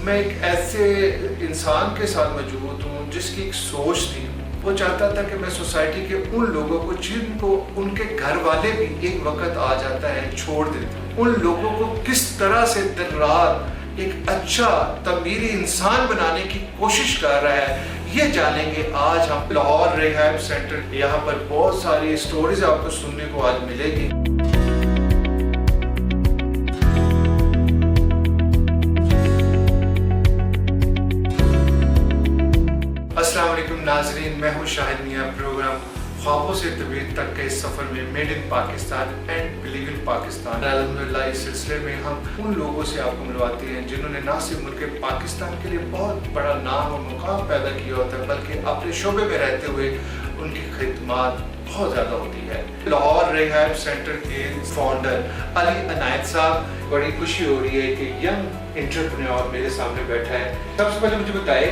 میں ایک ایسے انسان کے ساتھ موجود ہوں جس کی ایک سوچ تھی. وہ چاہتا تھا کہ میں سوسائٹی کے ان لوگوں کو جن کو ان کے گھر والے بھی ایک وقت آ جاتا ہے چھوڑ دیتے ہیں, ان لوگوں کو کس طرح سے دن رات ایک اچھا تعمیری انسان بنانے کی کوشش کر رہا ہے. یہ جانیں گے آج ہم. لاہور ریہاب سینٹر, یہاں پر بہت ساری سٹوریز آپ کو سننے کو آج ملے گی. السلام علیکم ناظرین, میں ہوں شاہد میاں. پروگرام خوابوں سے طبیعت تک کے اس سفر میں made in Pakistan and believe in Pakistan, الحمدللہ اس سلسلے میں ہم ان لوگوں سے آپ کو ملواتے ہیں جنہوں نے نہ صرف ملک پاکستان کے لیے بہت بڑا نام اور مقام پیدا کیا ہوتا ہے, بلکہ اپنے شعبے میں رہتے ہوئے ان کی خدمات بہت زیادہ ہوتی ہے. لاہور ریہاب سینٹر کے فاؤنڈر علی عنایت صاحب, بڑی خوشی ہو رہی ہے کہ ینگ انٹرپرینور میرے سامنے بیٹھا ہے. سب سے پہلے مجھے بتائیں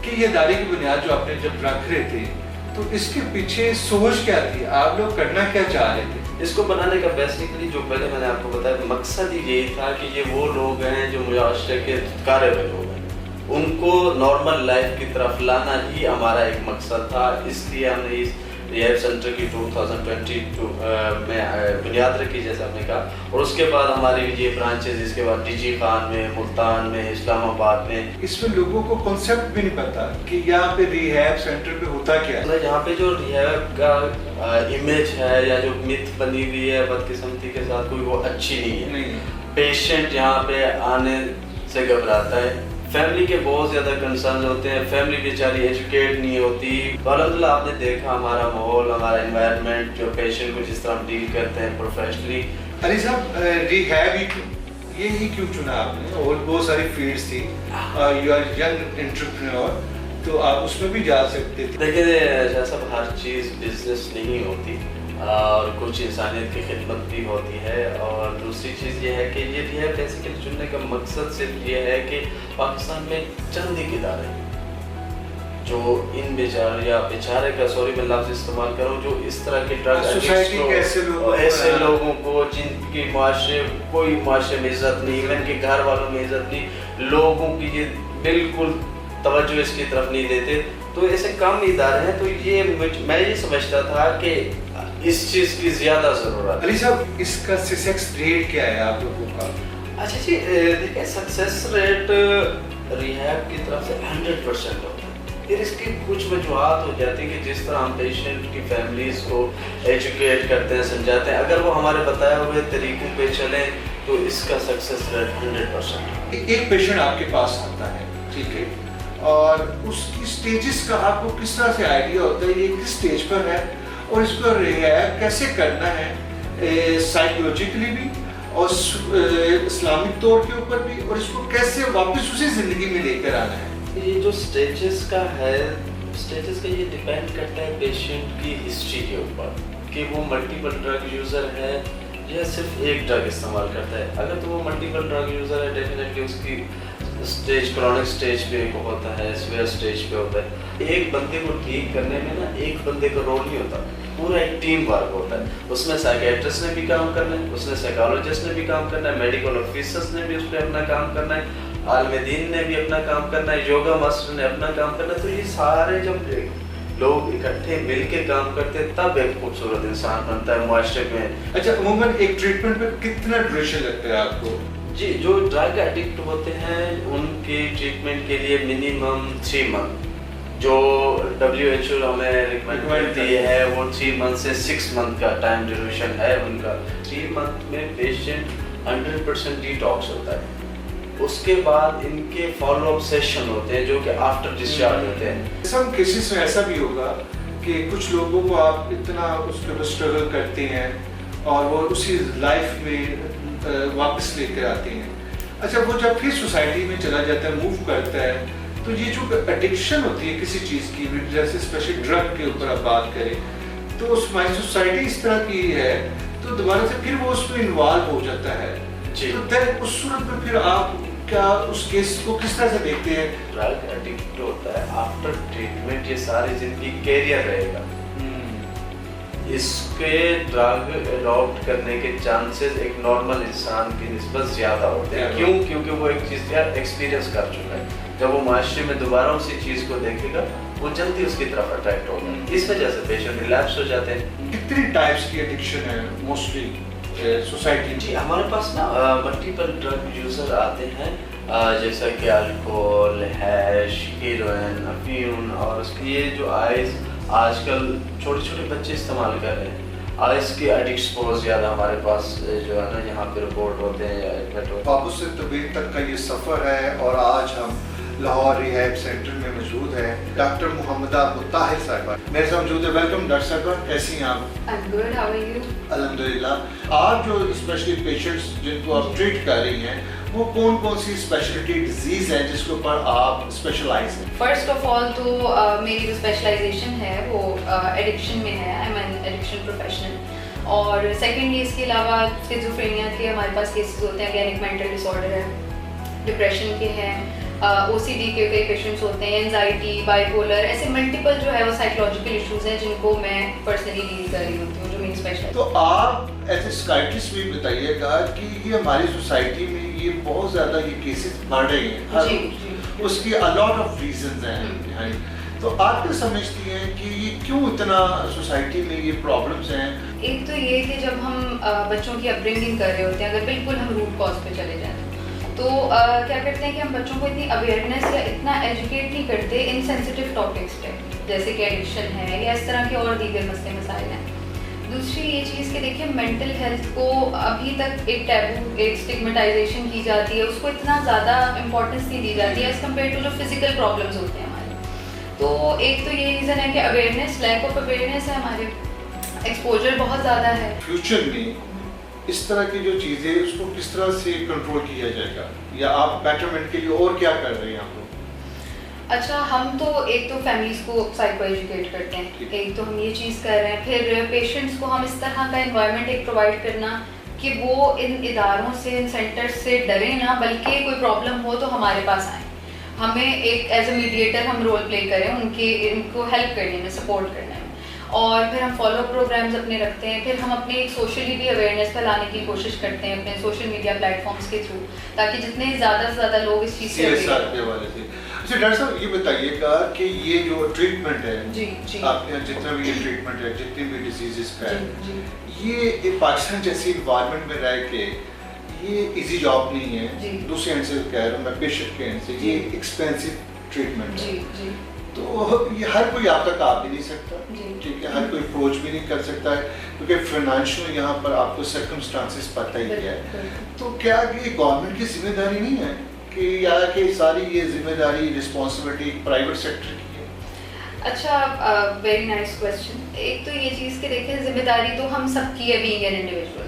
کہ یہ ادارے کی بنیاد جو آپ نے جب رکھ رہے تھے تو اس کے پیچھے سوچ کیا تھی, آپ لوگ کرنا کیا چاہ رہے تھے؟ اس کو بنانے کا بیسیکلی جو پہلے میں نے آپ کو بتایا مقصد ہی یہی تھا کہ یہ وہ لوگ ہیں جو معاشرے کے کارے ہوئے لوگ ہیں, ان کو نارمل لائف کی طرف لانا ہی ہمارا ایک مقصد تھا. اس لیے ہم نے اس ریہاب سینٹر کی 2022 میں بنیاد رکھی جیسے آپ نے کہا, اور اس کے بعد ہماری یہ برانچز, اس کے بعد ڈی جی خان میں, ملتان میں, اسلام آباد میں. اس میں لوگوں کو کنسیپٹ بھی نہیں پتا کہ یہاں پہ ریہاب سینٹر پہ ہوتا کیا ہے. یہاں پہ جو ریہاب کا امیج ہے یا جو مت بنی ہوئی ہے بدقسمتی کے ساتھ, کوئی وہ اچھی نہیں ہے. پیشنٹ یہاں پہ آنے سے گھبراتا ہے, فیملی کے بہت زیادہ کنسرنز ہوتے ہیں, فیملی بیچاری ایجوکیٹ نہیں ہوتی. الحمدللہ آپ نے دیکھا ہمارا ماحول, ہمارا انوائرمنٹ, جو پیشنٹ کو جس طرح ہم ڈیل کرتے ہیں پروفیشنلی. علی صاحب, ریہاب یہی کیوں چنا آپ نے؟ اور بہت ساری فیلڈز تھی, یو آر ینگ انٹرپرینور, تو آپ اس میں بھی جا سکتے تھے. دیکھیں جیسا ہر چیز بزنس نہیں ہوتی, اور کچھ انسانیت کی خدمت بھی ہوتی ہے. اور دوسری چیز یہ ہے کہ یہ ریہاب بیسیکلی چننے کا مقصد صرف یہ ہے کہ پاکستان میں چند ایک ادارے جو ان بیچارے کا سوری میں لفظ استعمال کروں, جو اس طرح کے ڈرگ ایسے لوگوں کو جن کی معاشرے کوئی معاشرے میں عزت نہیں, ان کے گھر والوں میں عزت نہیں, لوگوں کی یہ بالکل توجہ اس کی طرف نہیں دیتے, تو ایسے کم ادارے ہیں. تو یہ میں یہ سمجھتا تھا کہ اس چیز کی زیادہ ضرورت. علی صاحب, اس کا سکسیس ریٹ کیا ہے آپ لوگوں کا؟ اچھا جی, دیکھیں سکسیس ریٹ ریہاب کی طرف سے 100% ہوتا ہے. پھر اس کی کچھ وجوہات ہو جاتی ہیں کہ جس طرح ہم پیشنٹ کی فیملیز کو ایجوکیٹ کرتے ہیں, سمجھاتے ہیں, اگر وہ ہمارے بتائے ہوئے طریقوں پہ چلیں تو اس کا سکسیس ریٹ 100%. ایک پیشنٹ آپ کے پاس آتا ہے, ٹھیک ہے, اور اس کی سٹیجز کا آپ کو کس طرح سے آئیڈیا ہوتا ہے یہ کس سٹیج پر ہے, اور اس کو ریہاب کیسے کرنا ہے سائیکولوجیکلی بھی اور اسلامک طور کے اوپر بھی, اور اس کو کیسے واپس اسی زندگی میں لے کر آنا ہے؟ یہ جو سٹیجز کا ہے, سٹیجز کا یہ ڈیپینڈ کرتا ہے پیشنٹ کی ہسٹری کے اوپر کہ وہ ملٹیپل ڈرگ یوزر ہے یا صرف ایک ڈرگ استعمال کرتا ہے. اگر تو وہ ملٹیپل ڈرگ یوزر ہے, ڈیفینیٹلی اس کی سٹیج کرونک سٹیج پہ ہوتا ہے, سویئر سٹیج پہ ہوتا ہے. ایک بندے کو ٹھیک کرنے میں نا ایک بندے کا رول نہیں ہوتا, پورا ایک ٹیم ورک ہوتا ہے. اس میں سائیکیٹرسٹ نے بھی کام کرنا ہے, اس میں سائیکالوجسٹ نے بھی کام کرنا ہے, میڈیکل آفیسرس نے بھی اس پہ اپنا کام کرنا ہے, عالم دین نے بھی اپنا کام کرنا ہے, یوگا ماسٹر نے اپنا کام کرنا ہے. تو یہ سارے جب لوگ اکٹھے مل کے کام کرتے ہیں تب ایک خوبصورت انسان بنتا ہے معاشرے میں. اچھا, عموماً ایک ٹریٹمنٹ پہ کتنا ڈیوریشن لگتا ہے آپ کو؟ جی, جو ڈرگ ایڈکٹ ہوتے ہیں ان کی ٹریٹمنٹ کے لیے منیمم 3 منتھ جو WHO ہمیں ریکمینڈ کرتی ہے وہ 3 منتھ سے 6 منتھ کا ٹائم ڈیوریشن ہے ان کا. 3 منتھ میں پیشنٹ 100% ڈیٹاکس ہوتا ہے. اس کے بعد ان کے فالو اپ سیشن ہوتے ہیں جو کہ آفٹر ڈسچارج ہوتے ہیں. سم کیسز میں ایسا بھی ہوگا کہ کچھ لوگوں کو آپ اتنا اس پہ اسٹرگل کرتے ہیں اور وہ اسی لائف میں واپس لے کر آتے ہیں. اچھا, وہ جب پھر سوسائٹی میں چلا جاتا ہے, موو کرتا ہے, تو یہ جو ایڈکشن ہوتی ہے کسی چیز کی, جیسے اسپیشل ڈرگ کے اوپر آپ بات کریں, تو اس ہماری سوسائٹی اس طرح کی ہے تو دوبارہ سے پھر وہ اس میں انوالو ہو جاتا ہے. تو دین اس صورت میں پھر آپ کیا اس کیس کو کس طرح سے دیکھتے ہیں؟ ڈرگ ایڈکٹ ہوتا ہے, آفٹر ٹریٹمنٹ یہ ساری زندگی کیریئر رہے گا. اس کے ڈرگ اڈاپٹ کرنے کے چانسز ایک نارمل انسان کی نسبت زیادہ ہوتے ہیں. کیوں؟ کیونکہ وہ ایک چیز کا ایکسپیرینس کر چکا ہے. جب وہ معاشرے میں دوبارہ اسی چیز کو دیکھے گا وہ جلدی اس کی طرف اٹریکٹ ہوگا. اس وجہ سے پیشنٹ ریلیپس ہو جاتے ہیں. کتنی ٹائپس کی ایڈکشن ہے موسٹلی سوسائٹی میں؟ جی ہمارے پاس نا ملٹیپل ڈرگ یوزر آتے ہیں جیسا کہ الکوہول، ہیش، ہیروئن، افیون، اور اس کی یہ جو آج کل چھوٹے چھوٹے بچے استعمال کر رہے ہیں. آئس کے ایڈکٹس بہت زیادہ ہمارے پاس جو ہے نا یہاں پہ رپورٹ ہوتے ہیں یا ایڈمٹ ہوتے ہیں. خوابوں سے طبیعت تک کا یہ سفر ہے اور آج ہم لاہور ریہیب سینٹر میں موجود ہے. ڈاکٹر محمدہ طاہر صاحبہ میرے ساتھ موجود ہے. ویلکم ڈاکٹر صاحبہ، کیسی ہیں آپ؟ I'm good, how are you? الحمدللہ. آپ جو اسپیشلی پیشنٹس جن کو آپ ٹریٹ کر رہی ہیں وہ کون کون سی اسپیشلٹی ڈیزیز ہیں جس کے اوپر آپ اسپیشلائز ہیں؟ فرسٹ آف آل تو میری جو اسپیشلائزیشن ہے وہ ایڈکشن میں ہے. I am an addiction professional. اور سیکنڈلی اس کے علاوہ اسکیزوفرینیا کے ہمارے پاس کیسز ہوتے ہیں. اگین ایک مینٹل ڈس آرڈر ہے. ڈپریشن کے ہیں, او سی ڈی کے کئی پیشنٹس ہوتے ہیں, اینزائٹی, بائی پولر, ایسے ملٹیپل جو ہے وہ سائیکولوجیکل ایشوز ہیں جن کو میں پرسنلی ڈیل کر رہی ہوتی ہوں, جو میری اسپیشل. تو آپ ایز اے سائیکٹرسٹ بھی بتائیے گا کہ یہ ہماری سوسائٹی میں یہ بہت زیادہ یہ کیسز بڑھ رہے ہیں. جی جی. اس کی الاٹ آف ریزنز ہیں. تو آپ کیا سمجھتی ہیں کہ یہ کیوں اتنا سوسائٹی میں یہ پرابلمس ہیں؟ ایک تو یہ کہ جب ہم بچوں کی اپ برنگنگ کر رہے ہوتے ہیں, اگر بالکل ہم روٹ کاز پہ چلے جائیں تو کیا کرتے ہیں کہ ہم بچوں کو اتنی اویئرنیس یا اتنا ایجوکیٹ نہیں کرتے ان سینسیٹیو ٹاپکس پہ, جیسے کہ ایڈکشن ہے یا اس طرح کے اور دیگر مسئلے مسائل ہیں. دوسری یہ چیز کہ دیکھیں مینٹل ہیلتھ کو ابھی تک ایک ٹیبو, ایک اسٹگمیٹائزیشن کی جاتی ہے, اس کو اتنا زیادہ امپورٹنس نہیں دی جاتی ہے ایز کمپیئر ٹو جو فزیکل پرابلمس ہوتے ہیں ہمارے. تو ایک تو یہ ریزن ہے کہ اویئرنیس, لیک آف اویئرنیس ہے ہمارے, ایکسپوجر بہت زیادہ ہے. فیوچر میں اس طرح کی جو چیزیں اس کو کس طرح سے کنٹرول کیا جائے گا, یا آپ بیٹرمنٹ کے لیے اور کیا کر رہے ہیں آپ لوگ؟ اچھا, ہم تو ایک تو فیملیز کو سائیکو ایجوکیٹ کرتے ہیں, ایک تو ہم یہ چیز کر رہے ہیں. پھر پیشنٹس کو ہم اس طرح کا انوائرمنٹ ایک پرووائڈ کرنا کہ وہ ان اداروں سے, ان سینٹر سے ڈریں نہ, بلکہ کوئی پرابلم ہو تو ہمارے پاس آئیں. ہمیں ایک ایز اے میڈیٹر ہم رول پلے کریں ان کو ہیلپ کرنے میں, سپورٹ کرنے میں. اور پھر ہم فالو پروگرامز اپنے رکھتے ہیں. پھر ہم اپنے ایک سوشلی بھی اویئرنیس پھیلانے کی کوشش کرتے ہیں اپنے سوشل میڈیا پلیٹ فارمس کے تھرو, تاکہ جتنے زیادہ سے زیادہ لوگ اس چیز سے حوالے سے. اچھا ڈاکٹر صاحب یہ بتائیے گا کہ یہ جو ٹریٹمنٹ ہے, جی جی, آپ کے یہاں جتنا بھی یہ ٹریٹمنٹ ہے, جتنی بھی ڈیزیزز کا ہے, جی, یہ پاکستان جیسی انوائرمنٹ میں رہ کے یہ ایزی جاب نہیں ہے. جی. دوسرے اینڈ سے کہہ رہا ہوں میں, پیشنٹ کے اینڈ سے, یہ ایکسپینسو ٹریٹمنٹ ہے. جی جی. تو یہ ہر کوئی آپ تک آ بھی نہیں سکتا, ٹھیک ہے, ہر کوئی اپروچ بھی نہیں کر سکتا ہے کیونکہ فائنینشیل یہاں پر آپ کو سرکمسٹانسز پتہ ہی ہے. تو کیا یہ گورنمنٹ کی ذمہ داری نہیں ہے کہ یا کہ ساری یہ ذمہ داری رسپانسبلٹی پرائیویٹ سیکٹر کی ہے؟ اچھا, ویری نائس کویسچن. ایک تو یہ چیز کہ دیکھیں زمہ داری تو ہم سب کی ہے بینگ این انڈیویجول,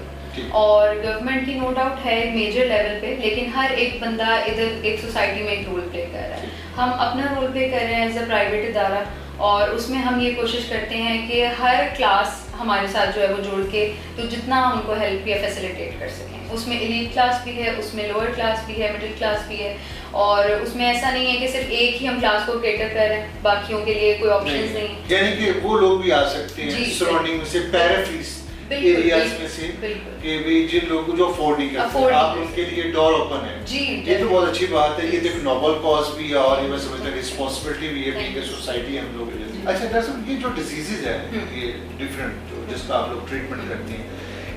اور گورنمنٹ کی نو ڈاؤٹ ہے میجر لیول پہ, لیکن ہر ایک بندہ ادھر ایک سوسائٹی میں ایک رول پلے کر رہا ہے. ہم اپنا رول پلے کر رہے ہیں ایز اے پرائیویٹ ادارہ, اور اس میں ہم یہ کوشش کرتے ہیں کہ ہر کلاس ہمارے ساتھ جو ہے وہ جوڑ کے تو جتنا ہم کو ہیلپ یا فیسیلیٹیٹ کر سکیں. اس میں ایلیٹ کلاس بھی ہے, اس میں لوور کلاس بھی ہے, مڈل کلاس بھی ہے, اور اس میں ایسا نہیں ہے کہ صرف ایک ہی ہم کلاس کو کیٹر کر رہے ہیں, باقیوں کے لیے کوئی آپشنز نہیں. یعنی کہ وہ لوگ بھی آ سکتے ہیں سراؤنڈنگ سے, پیرافریز ایریاز میں سے, کہ بھی جن لوگوں جو افورڈ نہیں کرتے, آپ ان کے لیے ڈور اوپن ہے. یہ تو بہت اچھی بات ہے. یہ ایک نوبل کاز بھی ہے اور یہ میں سمجھتا ہوں رسپانسبلٹی بھی ہے کہ سوسائٹی ہم لوگ. اچھا ڈاکٹر صاحب, یہ جو ڈیزیزز ہیں یہ ڈفرینٹ جو جس کا آپ لوگ ٹریٹمنٹ کرتے ہیں,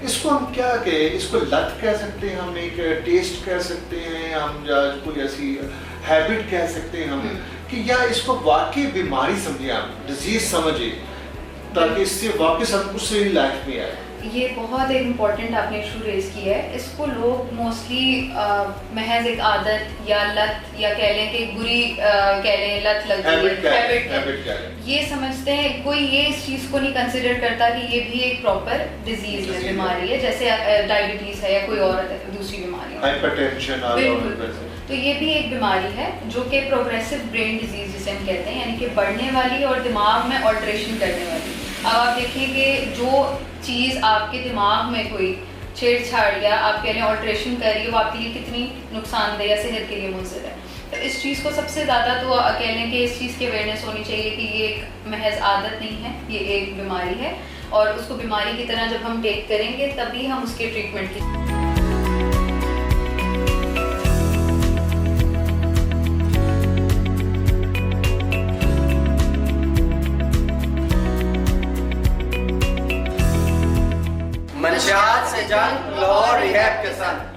اس کو ہم کیا کہ اس کو لت کہہ سکتے ہیں, ہم ایک ٹیسٹ کہہ سکتے ہیں, ہم یا کوئی ایسی ہیبٹ کہہ سکتے ہیں ہم, کہ یا اس کو واقعی بیماری سمجھیں, آپ ڈیزیز سمجھیں تاکہ اس سے واپس ہم اس سے لائف میں آئے. یہ بہت ایک امپورٹنٹ آپ نے ایشو ریز کیا ہے. اس کو لوگ موسٹلی محض ایک عادت یا لت یا کہہ لیں کہ بری کہہ لیں لت لگ گئی ہے, یہ سمجھتے ہیں. کوئی یہ اس چیز کو نہیں کنسیڈر کرتا کہ یہ بھی ایک پراپر ڈیزیز ہے, بیماری ہے, جیسے ڈائبٹیز ہے یا کوئی اور دوسری بیماری ہے, ہائپرٹینشن. بالکل. تو یہ بھی ایک بیماری ہے جو کہ پروگریسو برین ڈیزیز جسے ہم کہتے ہیں, یعنی کہ بڑھنے والی اور دماغ میں آلٹریشن کرنے والی. اب آپ دیکھیں کہ جو چیز آپ کے دماغ میں کوئی چھیڑ چھاڑ یا آپ کہہ لیں آلٹریشن کر رہی ہے, وہ آپ کے لیے کتنی نقصان دہ یا صحت کے لیے مضر ہے. تو اس چیز کو سب سے زیادہ تو کہہ لیں کہ اس چیز کی اویئرنیس ہونی چاہیے کہ یہ ایک محض عادت نہیں ہے, یہ ایک بیماری ہے, اور اس کو بیماری کی طرح جب ہم ٹیک کریں گے تبھی ہم اس کے ٹریٹمنٹ کی منشیات سے جنگ لاہور ریہیب کے سن